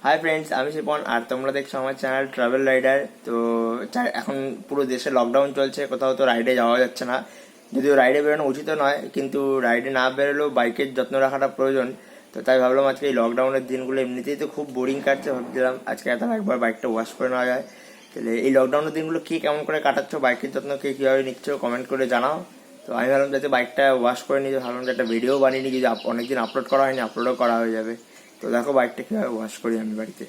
Hi friends, আমি শিপন আর তোমরা দেখছো আমার চ্যানেল ট্রাভেল রাইডার। তো এখন পুরো দেশে লকডাউন চলছে, কোথাও তো রাইডে যাওয়া যাচ্ছে না। যদিও রাইডে বেরোনো উচিত নয়, কিন্তু রাইডে না বেরোলেও বাইকের যত্ন রাখাটা প্রয়োজন। তো তাই ভাবলাম আজকে এই লকডাউনের দিনগুলো এমনিতেই তো খুব বোরিং কাটছে, ভাবছিলাম আজকে একবার বাইকটা ওয়াশ করে নেওয়া যায়। তাহলে এই লকডাউনের দিনগুলো কে কেমন করে কাটাচ্ছ, বাইকের যত্ন কে কীভাবে নিচ্ছ, কমেন্ট করে জানাও। তো আমি ভাবলাম যাতে বাইকটা ওয়াশ করে নিয়ে ভাবলাম যে একটা ভিডিও বানিয়ে নিই, যদি অনেকদিন আপলোড করা হয়নি, আপলোডও করা হয়ে যাবে। তো দেখো বাইকটা কীভাবে ওয়াশ করি আমি বাড়িতে।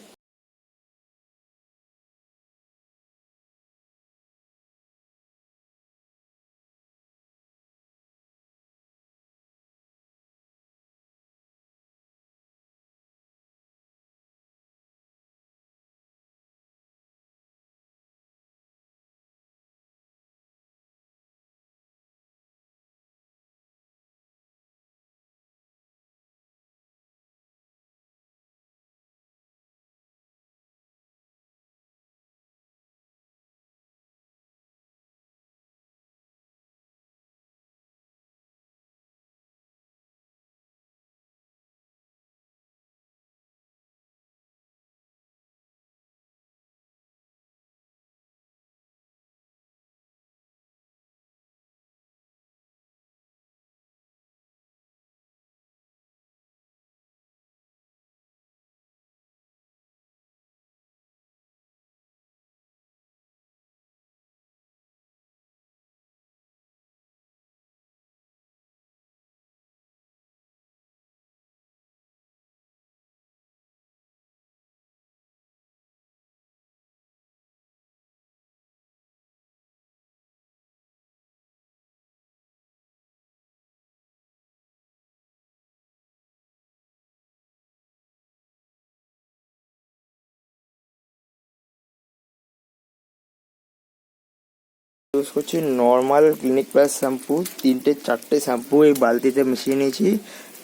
ইউজ করছি নর্মাল ক্লিনিক প্লাস শ্যাম্পু, 3-4টে শ্যাম্পু এই বালতিতে মিশিয়ে নিয়েছি।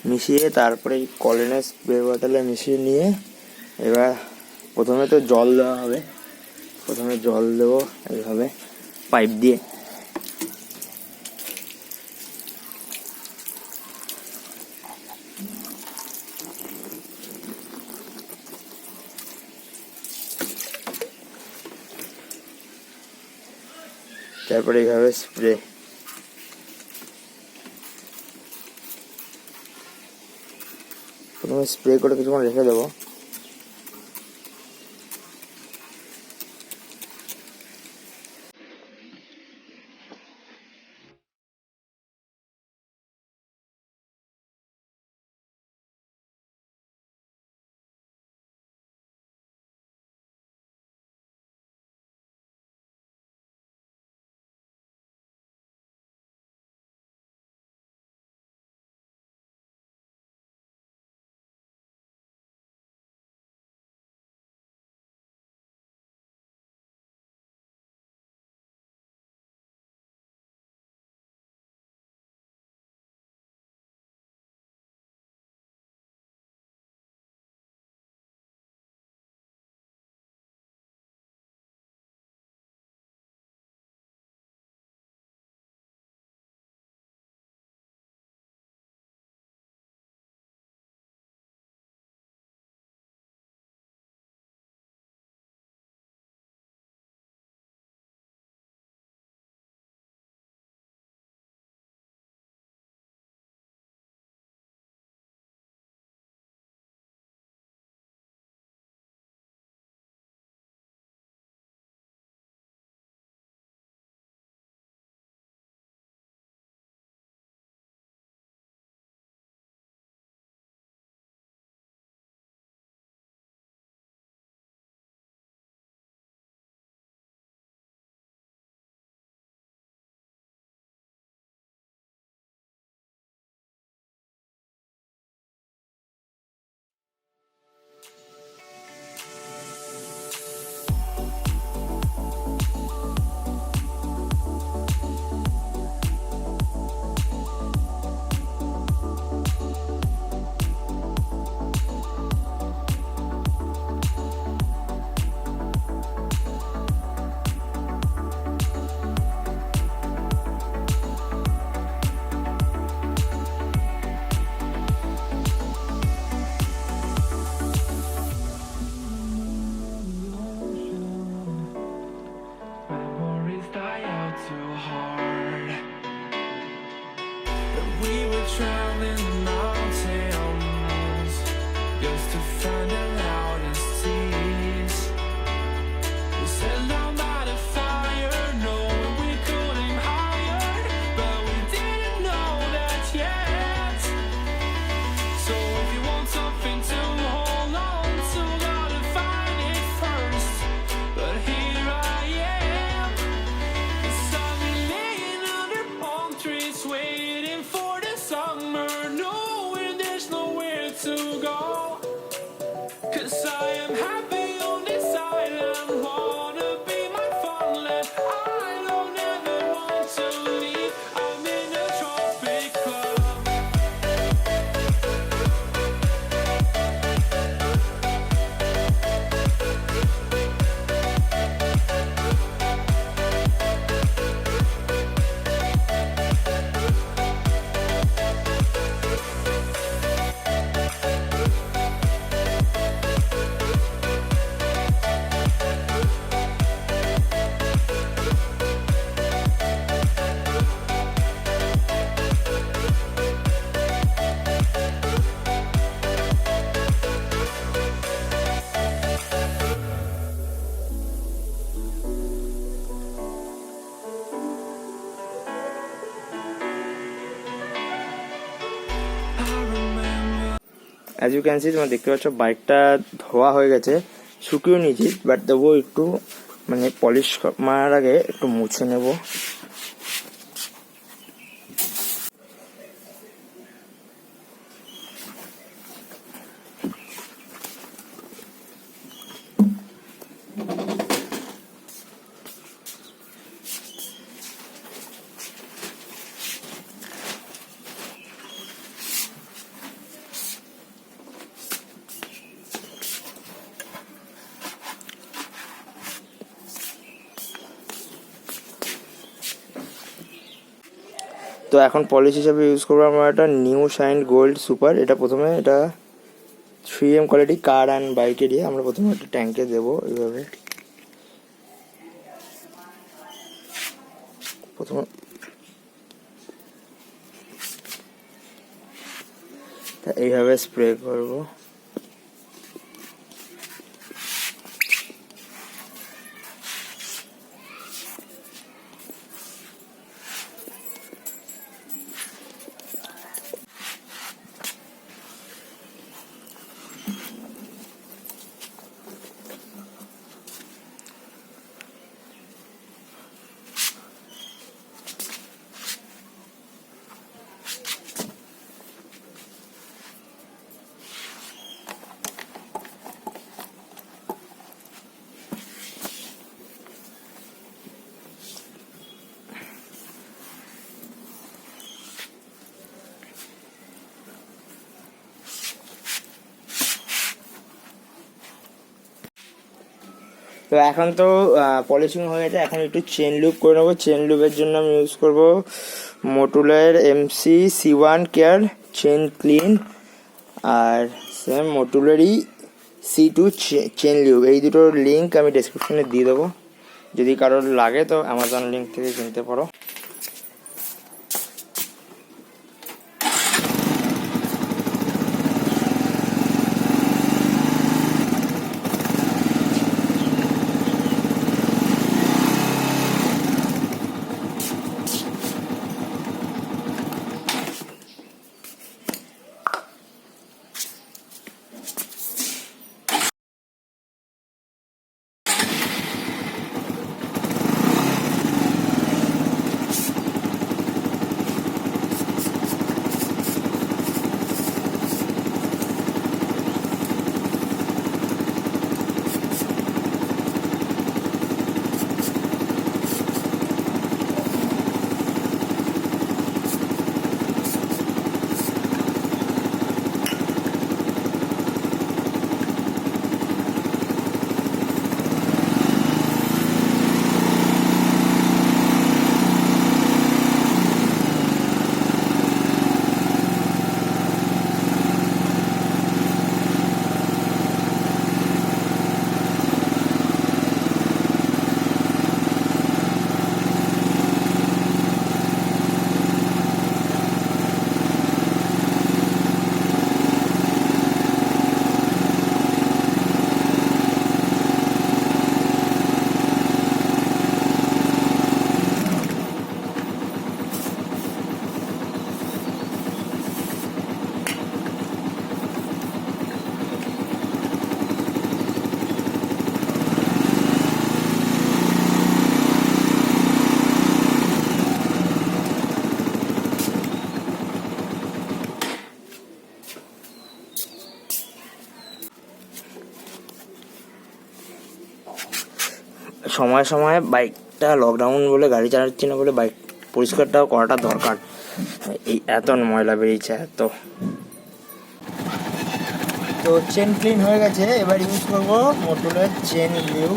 মিশিয়ে তারপরে এই কলিনের স্প্রে বোতলে মিশিয়ে নিয়ে এবার প্রথমে তো জল দেওয়া হবে। প্রথমে জল দেবো এইভাবে পাইপ দিয়ে। তারপরে এইভাবে স্প্রে। প্রথমে স্প্রে করে কিছুক্ষণ রেখে দেবো। that we were traveling the mountains just to find the loudest tears. We sat down by the fire, knowing we could aim higher, but we didn't know that yet. So if you want something to hold on to, gotta find it first. But here I am, 'cause I've been laying under palm trees, waiting for the summer, knowing there's nowhere to go. 'Cause I am happy on this island, wanna be my farmland. I don't ever want to leave, I'm in a tropic club. As you can see, তোমরা দেখতে পাচ্ছ বাইকটা ধোয়া হয়ে গেছে, শুকিয়েও নিয়েছি, but তবুও একটু মানে পলিশ মারার আগে একটু মুছে নেব। তো এখন পলিশ হিসাবে ইউজ করবো আমরা একটা নিউ শাইন গোল্ড সুপার। এটা প্রথমে এটা 3M কোয়ালিটি কার অ্যান্ড বাইকে দিয়ে আমরা প্রথমে একটা ট্যাঙ্কে দেবো এইভাবে। প্রথমে এইভাবে স্প্রে করবো। তো এখন তো পলিশিং হয়ে গেছে, এখন একটু চেন লুপ করে নেবো। চেন লুপের জন্য আমি ইউজ করব মোটুলের MC C1 care chain clean, আর সেম মোটুলেরই C2 চেন লুপ। এই দুটোর লিঙ্ক আমি ডেসক্রিপশনে দিয়ে দেবো, যদি কারোর লাগে তো অ্যামাজন লিঙ্ক থেকে কিনতে পারো। সময় সময় বাইকটা লকডাউন বলে গাড়ি চালাচ্ছি না বলে বাইক পরিষ্কারটাও করাটা দরকার। এই এত ময়লা বেরিয়েছে এত। তো চেন ক্লিন হয়ে গেছে, এবার ইউজ করবো মোটরের চেন লিউ।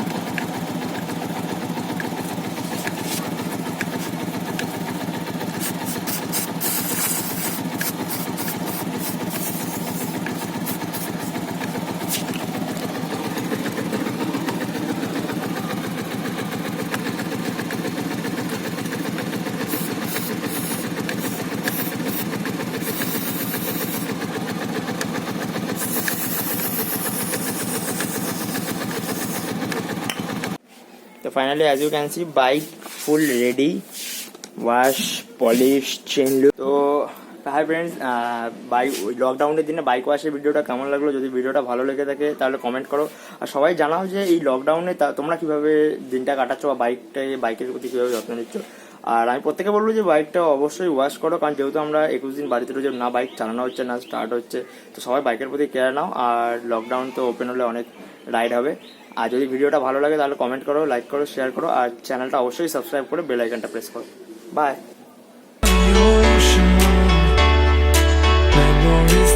तो finally as you can see bike full ready, wash polish chain look. তো হাই ফ্রেন্ডস, বাইক লকডাউনের দিনে বাইক ওয়াশের ভিডিওটা কেমন লাগলো? যদি ভিডিওটা ভালো লেগে থাকে তাহলে কমেন্ট করো, আর সবাই জানাও যে এই লকডাউনে তোমরা কীভাবে দিনটা কাটাচ্ছ বা বাইকের প্রতি কীভাবে যত্ন নিচ্ছ। আর আমি প্রত্যেকে বলবো যে বাইকটা অবশ্যই ওয়াশ করো, কারণ যেহেতু আমরা 21 দিন বাড়িতে রয়েছে, না বাইক চালানো হচ্ছে না স্টার্ট হচ্ছে, তো সবাই বাইকের প্রতি কেয়ার নাও। আর লকডাউন তো ওপেন হলে অনেক রাইড হবে। আর যদি ভিডিওটা ভালো লাগে তাহলে কমেন্ট করো, লাইক করো, শেয়ার করো, আর চ্যানেলটা অবশ্যই সাবস্ক্রাইব করে বেল আইকনটা প্রেস করো। বাই। Memories